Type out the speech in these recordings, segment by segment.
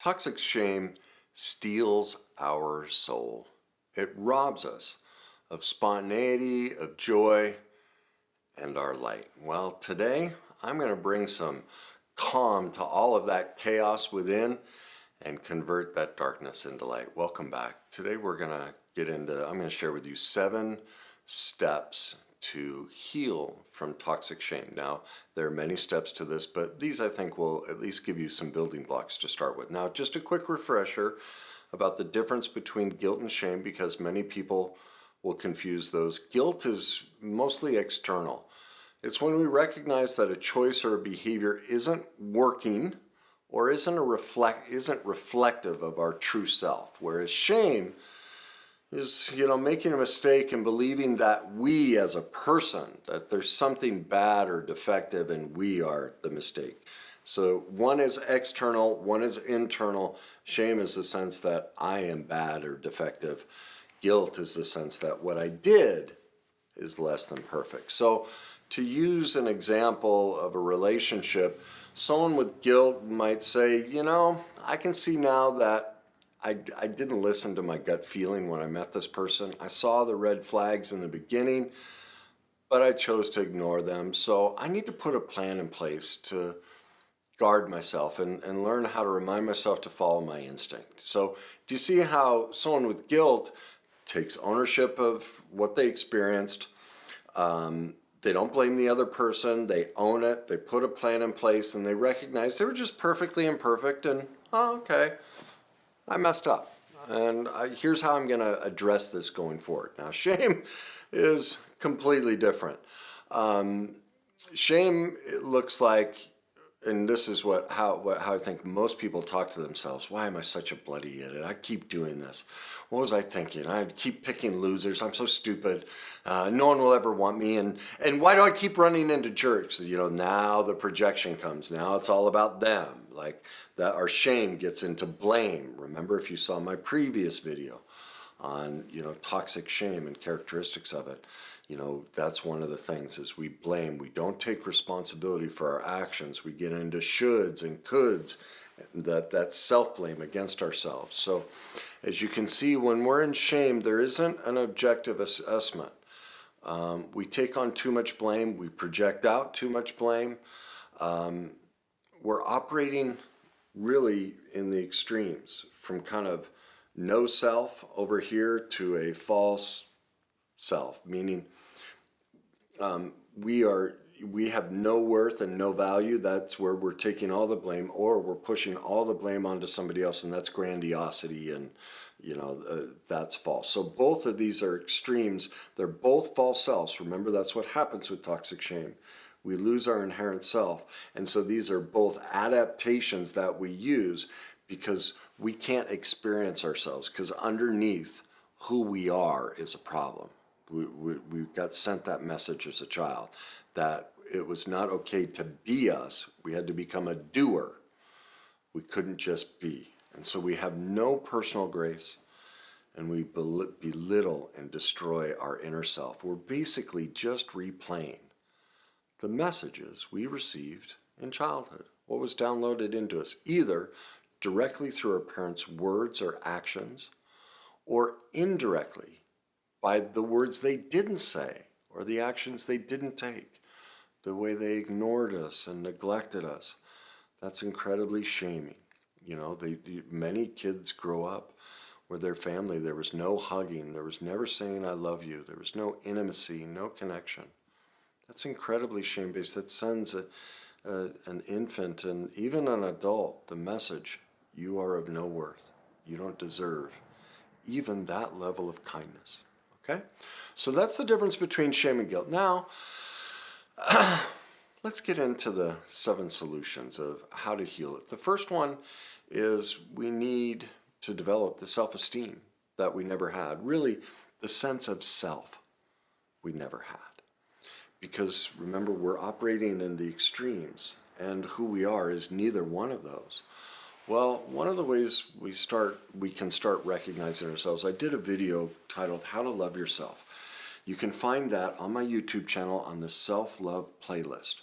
Toxic shame steals our soul. It robs us of spontaneity, of joy, and our light. Well, today I'm going to bring some calm to all of that chaos within and convert that darkness into light. Welcome back. Today we're going to I'm going to share with you 7 steps to heal from toxic shame. Now, there are many steps to this, but these I think will at least give you some building blocks to start with. Now, just a quick refresher about the difference between guilt and shame, because many people will confuse those. Guilt is mostly external. It's when we recognize that a choice or a behavior isn't working or isn't reflective of our true self, whereas shame is, making a mistake and believing that we as a person, that there's something bad or defective and we are the mistake. So one is external, one is internal. Shame is the sense that I am bad or defective. Guilt is the sense that what I did is less than perfect. So to use an example of a relationship, someone with guilt might say, I can see now that I didn't listen to my gut feeling when I met this person. I saw the red flags in the beginning, but I chose to ignore them. So I need to put a plan in place to guard myself and learn how to remind myself to follow my instinct. So do you see how someone with guilt takes ownership of what they experienced? They don't blame the other person. They own it. They put a plan in place and they recognize they were just perfectly imperfect and, okay, I messed up. And here's how I'm going to address this going forward. Now, shame is completely different. Shame, it looks like, and this is how I think most people talk to themselves. Why am I such a bloody idiot? I keep doing this. What was I thinking? I keep picking losers. I'm so stupid. No one will ever want me. And why do I keep running into jerks? Now the projection comes. Now it's all about them. Like that, our shame gets into blame. Remember, if you saw my previous video on, toxic shame and characteristics of it, that's one of the things is we blame. We don't take responsibility for our actions. We get into shoulds and coulds, that self-blame against ourselves. So as you can see, when we're in shame, there isn't an objective assessment. We take on too much blame. We project out too much blame. We're operating really in the extremes, from kind of no self over here to a false self, meaning we have no worth and no value. That's where we're taking all the blame, or we're pushing all the blame onto somebody else, and that's grandiosity, and that's false. So both of these are extremes. They're both false selves. Remember, that's what happens with toxic shame. We lose our inherent self, and so these are both adaptations that we use because we can't experience ourselves, because underneath who we are is a problem. We got sent that message as a child that it was not okay to be us. We had to become a doer. We couldn't just be. And so we have no personal grace, and we belittle and destroy our inner self. We're basically just replaying the messages we received in childhood, what was downloaded into us, either directly through our parents' words or actions, or indirectly by the words they didn't say or the actions they didn't take, the way they ignored us and neglected us. That's incredibly shaming. Many kids grow up where their family, there was no hugging, there was never saying I love you, there was no intimacy, no connection. That's incredibly shame-based. That sends an infant and even an adult the message, you are of no worth. You don't deserve even that level of kindness. Okay? So that's the difference between shame and guilt. Now, let's get into the 7 solutions of how to heal it. The first one is we need to develop the self-esteem that we never had. Really, the sense of self we never had. Because remember, we're operating in the extremes, and who we are is neither one of those. Well, one of the ways we can start recognizing ourselves, I did a video titled How to Love Yourself. You can find that on my YouTube channel on the self-love playlist.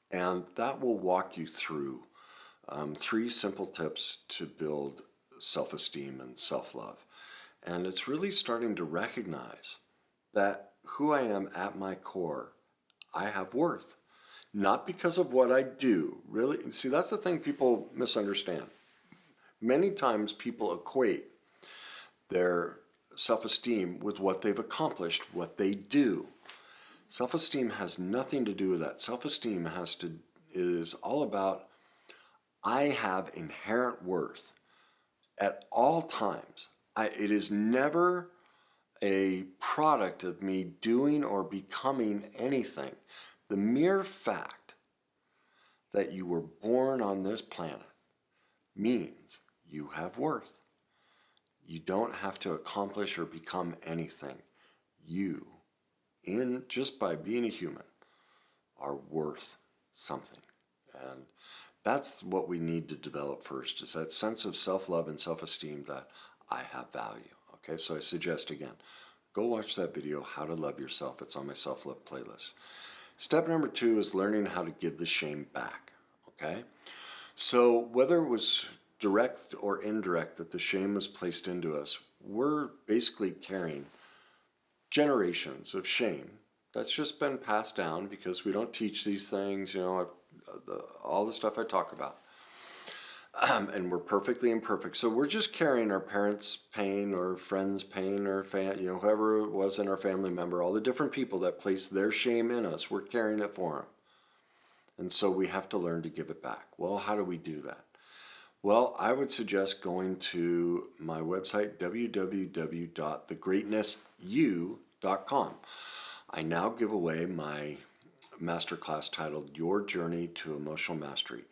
And that will walk you through 3 simple tips to build self-esteem and self-love. And it's really starting to recognize that who I am at my core, I have worth. Not because of what I do. Really, see, that's the thing people misunderstand. Many times people equate their self-esteem with what they've accomplished, what they do. Self-esteem has nothing to do with that. Self-esteem is all about I have inherent worth at all times. It is never a product of me doing or becoming anything. The mere fact that you were born on this planet means you have worth. You don't have to accomplish or become anything. You, just by being a human, are worth something. And that's what we need to develop first, is that sense of self-love and self-esteem that I have value. Okay, so I suggest again, go watch that video, How to Love Yourself. It's on my self-love playlist. Step number 2 is learning how to give the shame back. Okay, so whether it was direct or indirect that the shame was placed into us, we're basically carrying generations of shame that's just been passed down because we don't teach these things, all the stuff I talk about. And we're perfectly imperfect. So we're just carrying our parents' pain or friends' pain or whoever it was in our family member, all the different people that placed their shame in us, we're carrying it for them. And so we have to learn to give it back. Well, how do we do that? Well, I would suggest going to my website, www.thegreatnessyou.com. I now give away my masterclass titled Your Journey to Emotional Mastery.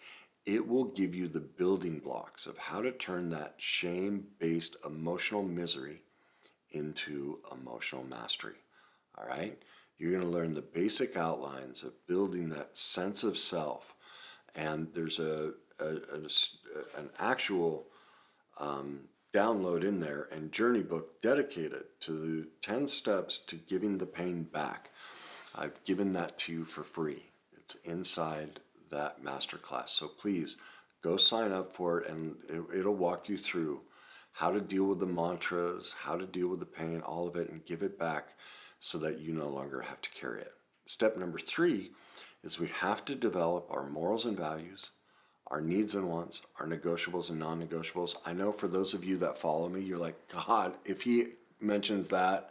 It will give you the building blocks of how to turn that shame-based emotional misery into emotional mastery. All right? You're going to learn the basic outlines of building that sense of self. And there's an actual download in there and journey book dedicated to 10 steps to giving the pain back. I've given that to you for free. It's inside that masterclass. So please go sign up for it, and it'll walk you through how to deal with the mantras, how to deal with the pain, all of it, and give it back so that you no longer have to carry it. Step number 3 is we have to develop our morals and values, our needs and wants, our negotiables and non-negotiables. I know for those of you that follow me, you're like, God, if he mentions that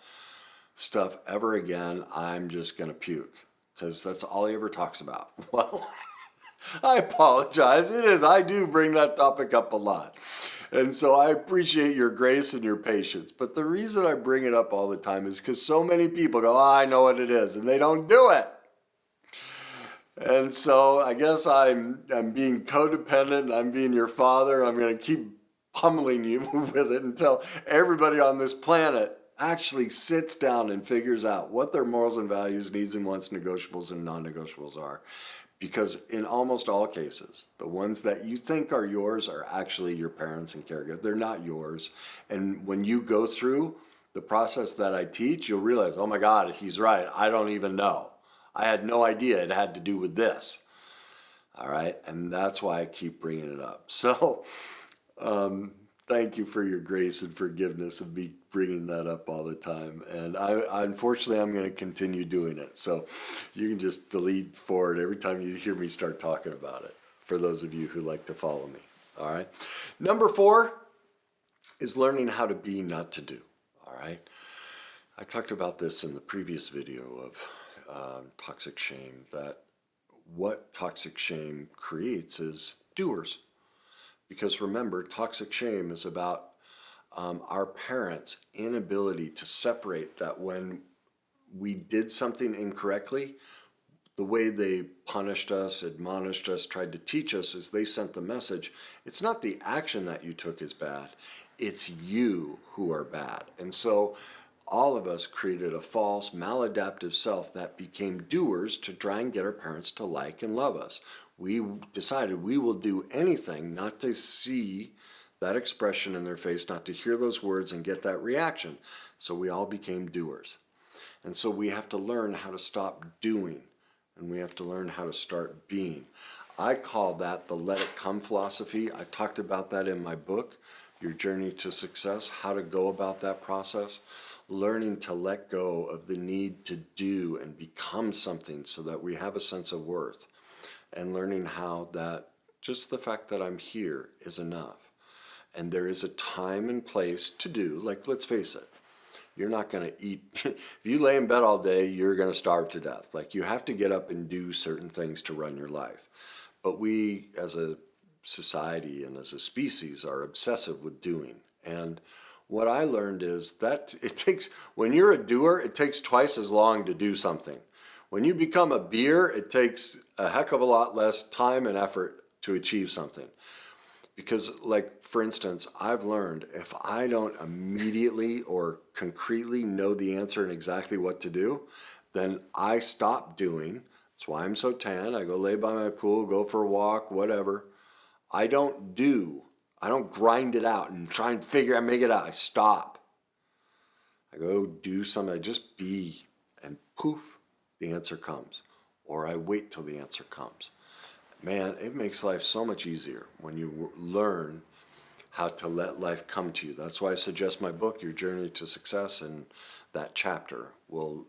stuff ever again, I'm just going to puke, because that's all he ever talks about. Well, I apologize. It is. I do bring that topic up a lot. And so I appreciate your grace and your patience. But the reason I bring it up all the time is because so many people go, I know what it is, and they don't do it. And so I guess I'm being codependent, I'm being your father. I'm going to keep pummeling you with it until everybody on this planet actually sits down and figures out what their morals and values, needs and wants, negotiables and non-negotiables are. Because in almost all cases, the ones that you think are yours are actually your parents and caregivers. They're not yours. And when you go through the process that I teach, you'll realize, oh my God, he's right. I don't even know. I had no idea it had to do with this. All right. And that's why I keep bringing it up. So thank you for your grace and forgiveness of me bringing that up all the time. And unfortunately, I'm going to continue doing it. So you can just delete forward every time you hear me start talking about it, for those of you who like to follow me. All right. Number 4 is learning how to be, not to do. All right. I talked about this in the previous video of toxic shame, that what toxic shame creates is doers. Because remember, toxic shame is about our parents' inability to separate that when we did something incorrectly, the way they punished us, admonished us, tried to teach us is they sent the message, it's not the action that you took is bad, it's you who are bad. And so all of us created a false, maladaptive self that became doers to try and get our parents to like and love us. We decided we will do anything not to see that expression in their face, not to hear those words and get that reaction. So we all became doers. And so we have to learn how to stop doing, and we have to learn how to start being. I call that the let it come philosophy. I talked about that in my book, Your Journey to Success, how to go about that process. Learning to let go of the need to do and become something so that we have a sense of worth. And learning how that just the fact that I'm here is enough. And there is a time and place to do, like, let's face it, you're not going to eat. If you lay in bed all day, you're going to starve to death. Like, you have to get up and do certain things to run your life. But we, as a society and as a species, are obsessive with doing. And what I learned is that when you're a doer, it takes twice as long to do something. When you become a beer, it takes a heck of a lot less time and effort to achieve something. Because, like, for instance, I've learned if I don't immediately or concretely know the answer and exactly what to do, then I stop doing. That's why I'm so tan. I go lay by my pool, go for a walk, whatever. I don't grind it out and try and make it out. I stop. I go do something. I just be, and poof, the answer comes. Or I wait till the answer comes. Man, it makes life so much easier when you learn how to let life come to you. That's why I suggest my book, Your Journey to Success, and that chapter will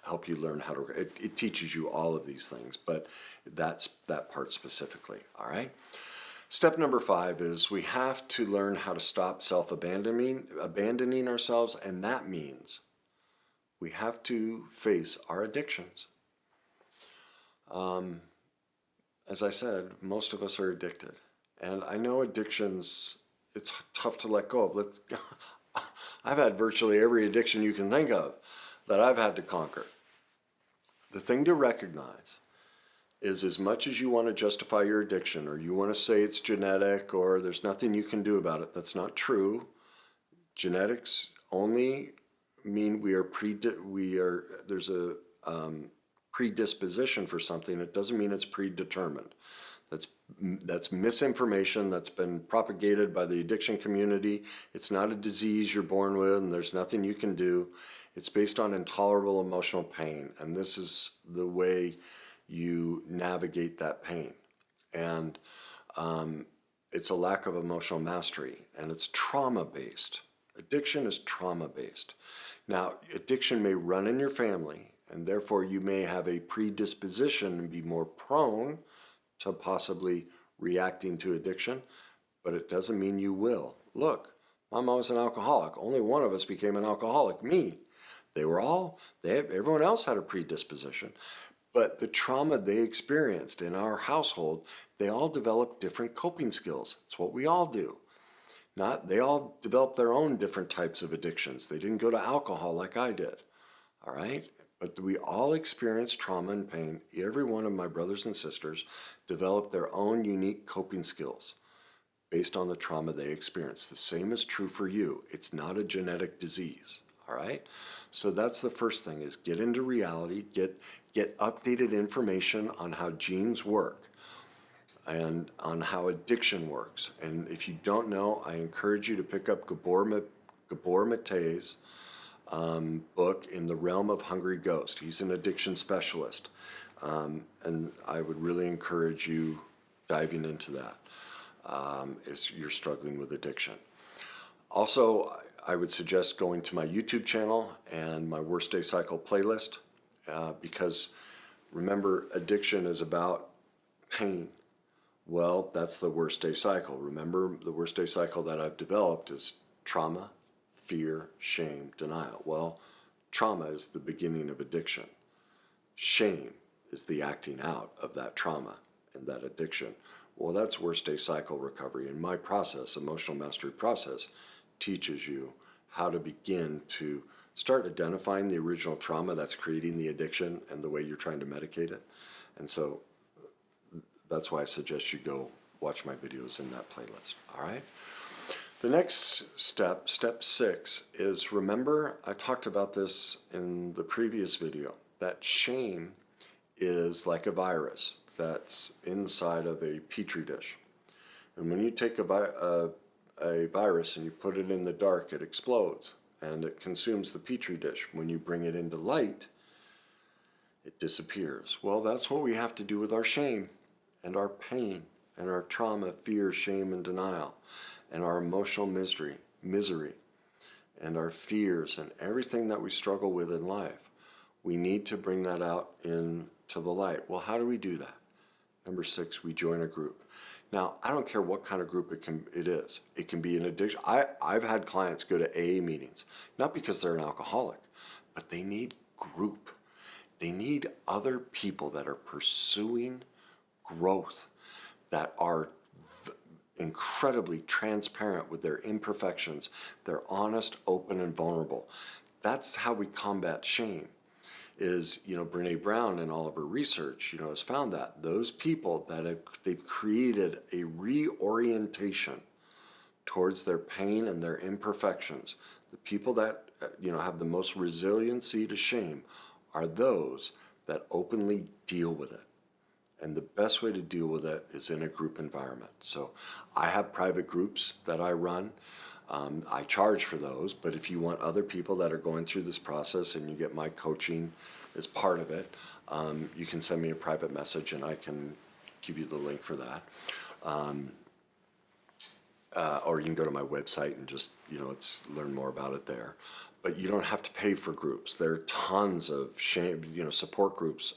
help you learn how to, it teaches you all of these things, but that's that part specifically, all right? Step number 5 is we have to learn how to stop abandoning ourselves, and that means we have to face our addictions. As I said, most of us are addicted. And I know addictions, it's tough to let go of. I've had virtually every addiction you can think of that I've had to conquer. The thing to recognize is, as much as you want to justify your addiction, or you want to say it's genetic, or there's nothing you can do about it, that's not true. Genetics only mean there's a predisposition for something. It doesn't mean it's predetermined. That's misinformation that's been propagated by the addiction community. It's not a disease you're born with and there's nothing you can do. It's based on intolerable emotional pain, and this is the way you navigate that pain. And it's a lack of emotional mastery, and it's trauma-based. Addiction is trauma-based. Now, addiction may run in your family, and therefore you may have a predisposition and be more prone to possibly reacting to addiction, but it doesn't mean you will. Look, my mom was an alcoholic. Only one of us became an alcoholic, me. Everyone else had a predisposition, but the trauma they experienced in our household, they all developed different coping skills. It's what we all do. They all developed their own different types of addictions. They didn't go to alcohol like I did, all right? But we all experience trauma and pain. Every one of my brothers and sisters developed their own unique coping skills based on the trauma they experienced. The same is true for you. It's not a genetic disease, all right? So that's the first thing, is get into reality, get updated information on how genes work and on how addiction works. And if you don't know, I encourage you to pick up Gabor Mate's book, In the Realm of Hungry Ghost. He's an addiction specialist, and I would really encourage you diving into that if you're struggling with addiction. Also, I would suggest going to my YouTube channel and my Worst Day Cycle playlist, because remember, addiction is about pain. Well, that's the worst day cycle. Remember, the worst day cycle that I've developed is trauma, fear, shame, denial. Well, trauma is the beginning of addiction. Shame is the acting out of that trauma and that addiction. Well, that's worst day cycle recovery. And my process, emotional mastery process, teaches you how to begin to start identifying the original trauma that's creating the addiction and the way you're trying to medicate it. And so that's why I suggest you go watch my videos in that playlist, all right? The next step, step 6, is, remember, I talked about this in the previous video, that shame is like a virus that's inside of a petri dish. And when you take a virus and you put it in the dark, it explodes and it consumes the petri dish. When you bring it into light, it disappears. Well, that's what we have to do with our shame. and our pain and our trauma, fear, shame, and denial, and our emotional misery, and our fears and everything that we struggle with in life. We need to bring that out into the light. Well, how do we do that? Number 6, we join a group. Now, I don't care what kind of group it is. It can be an addiction. I've had clients go to AA meetings, not because they're an alcoholic, but they need group. They need other people that are pursuing growth, that are incredibly transparent with their imperfections. They're honest, open, and vulnerable. That's how we combat shame. Brene Brown in all of her research, has found that those people that they've created a reorientation towards their pain and their imperfections. The people that, have the most resiliency to shame are those that openly deal with it. And the best way to deal with it is in a group environment. So I have private groups that I run. I charge for those, but if you want other people that are going through this process and you get my coaching as part of it, you can send me a private message and I can give you the link for that. Or you can go to my website and just, learn more about it there. But you don't have to pay for groups. There are tons of support groups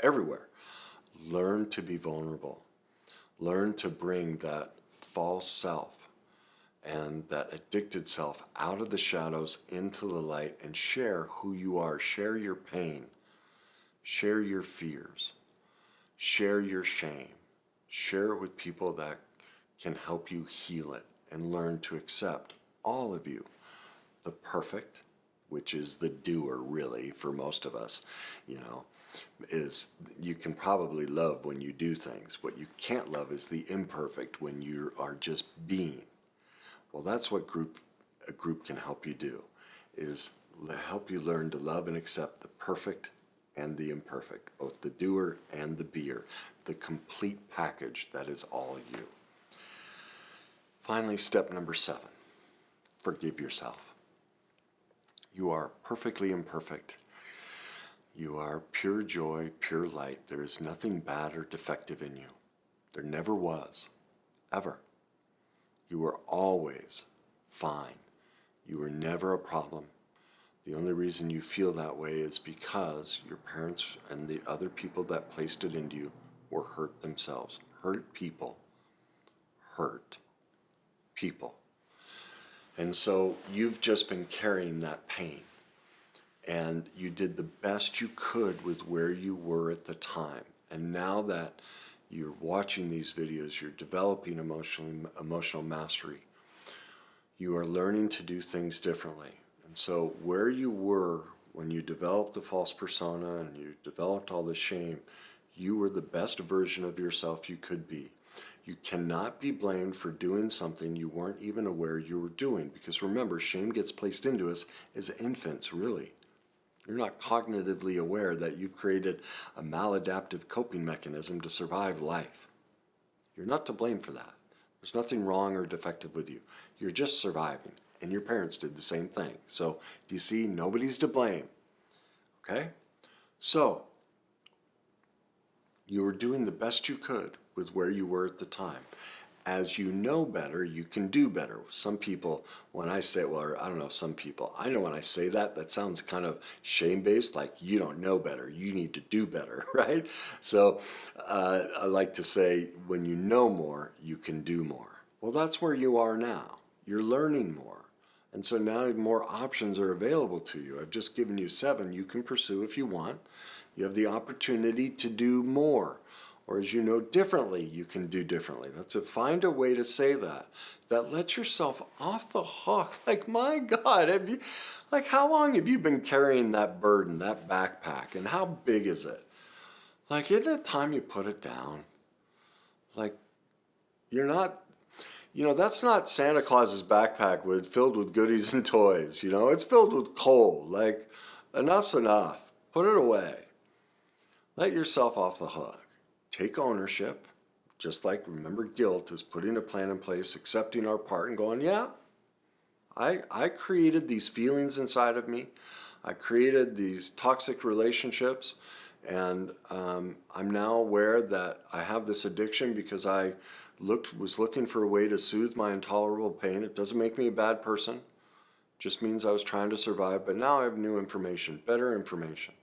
everywhere. Learn to be vulnerable. Learn to bring that false self and that addicted self out of the shadows into the light and share who you are. Share your pain. Share your fears. Share your shame. Share it with people that can help you heal it and learn to accept, all of you, the perfect, which is the doer really for most of us, is you can probably love when you do things. What you can't love is the imperfect when you are just being. Well, that's what a group can help you do, is help you learn to love and accept the perfect and the imperfect, both the doer and the beer, the complete package that is all you. Finally, step number 7, forgive yourself. You are perfectly imperfect. You are pure joy, pure light. There is nothing bad or defective in you. There never was, ever. You were always fine. You were never a problem. The only reason you feel that way is because your parents and the other people that placed it into you were hurt themselves. Hurt people. And so you've just been carrying that pain. And you did the best you could with where you were at the time. And now that you're watching these videos, you're developing emotional mastery. You are learning to do things differently. And so where you were when you developed the false persona and you developed all the shame, you were the best version of yourself you could be. You cannot be blamed for doing something you weren't even aware you were doing. Because remember, shame gets placed into us as infants, really. You're not cognitively aware that you've created a maladaptive coping mechanism to survive life. You're not to blame for that. There's nothing wrong or defective with you. You're just surviving, and your parents did the same thing. So, do you see? Nobody's to blame. Okay? So, you were doing the best you could with where you were at the time. As you know better, you can do better. Some people, when I say, well, I don't know, some people, I know when I say that, that sounds kind of shame-based, like you don't know better, you need to do better, right? So I like to say, when you know more, you can do more. Well, that's where you are now. You're learning more. And so now more options are available to you. I've just given you 7 you can pursue if you want. You have the opportunity to do more. Or as you know differently, you can do differently. That's it. Find a way to say that lets yourself off the hook. Like, my God, how long have you been carrying that burden, that backpack, and how big is it? Like, isn't it time you put it down? Like, you're not, that's not Santa Claus's backpack filled with goodies and toys, it's filled with coal. Like, enough's enough. Put it away. Let yourself off the hook. Take ownership, just like, remember, guilt is putting a plan in place, accepting our part and going, yeah, I created these feelings inside of me. I created these toxic relationships, And I'm now aware that I have this addiction because I was looking for a way to soothe my intolerable pain. It doesn't make me a bad person. Just means I was trying to survive, but now I have new information, better information.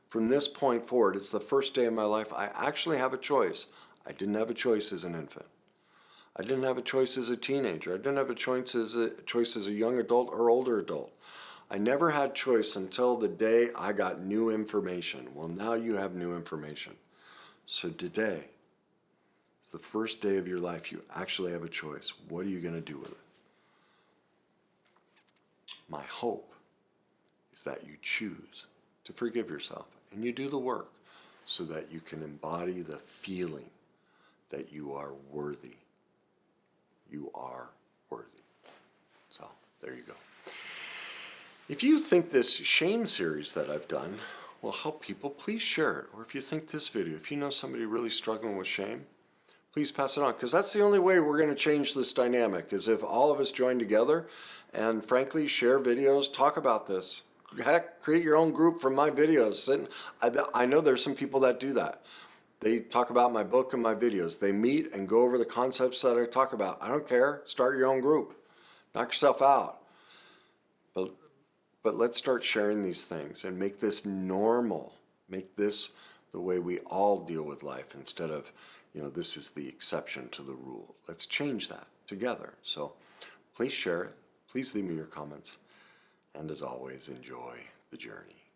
From this point forward, it's the first day of my life I actually have a choice. I didn't have a choice as an infant. I didn't have a choice as a teenager. I didn't have a choice as a young adult or older adult. I never had choice until the day I got new information. Well, now you have new information. So today, it's the first day of your life. You actually have a choice. What are you going to do with it? My hope is that you choose to forgive yourself and you do the work so that you can embody the feeling that you are worthy. You are worthy. So there you go. If you think this shame series that I've done will help people, please share it. Or if you think this video, if you know somebody really struggling with shame, please pass it on, because that's the only way we're going to change this dynamic, is if all of us join together and frankly share videos, talk about this. Heck, create your own group from my videos. I know there's some people that do that. They talk about my book and my videos. They meet and go over the concepts that I talk about. I don't care. Start your own group. Knock yourself out. But let's start sharing these things and make this normal. Make this the way we all deal with life instead of, this is the exception to the rule. Let's change that together. So please share it. Please leave me your comments. And as always, enjoy the journey.